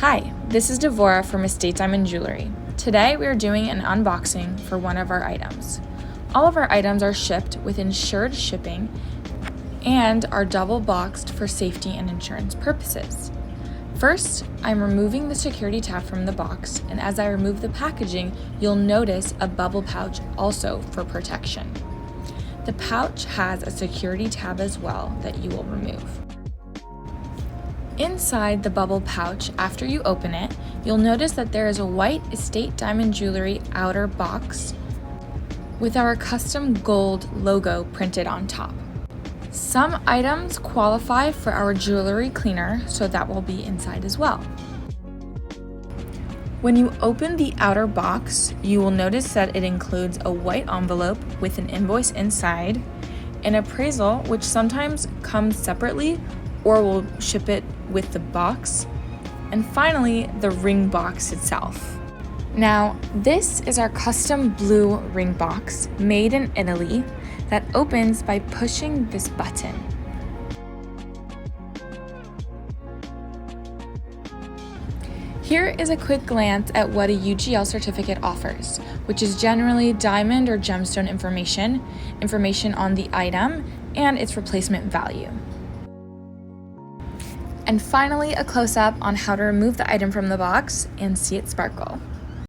Hi, this is Devora from Estate Diamond Jewelry. Today we are doing an unboxing for one of our items. All of our items are shipped with insured shipping and are double boxed for safety and insurance purposes. First, I'm removing the security tab from the box, and as I remove the packaging, you'll notice a bubble pouch also for protection. The pouch has a security tab as well that you will remove. Inside the bubble pouch, after you open it, you'll notice that there is a white Estate Diamond Jewelry outer box with our custom gold logo printed on top. Some items qualify for our jewelry cleaner, so that will be inside as well. When you open the outer box, you will notice that it includes a white envelope with an invoice inside, an appraisal, which sometimes comes separately or we'll ship it with the box, and finally the ring box itself. Now, this is our custom blue ring box made in Italy that opens by pushing this button. Here is a quick glance at what a UGL certificate offers, which is generally diamond or gemstone information on the item, and its replacement value. And finally, a close-up on how to remove the item from the box and see it sparkle.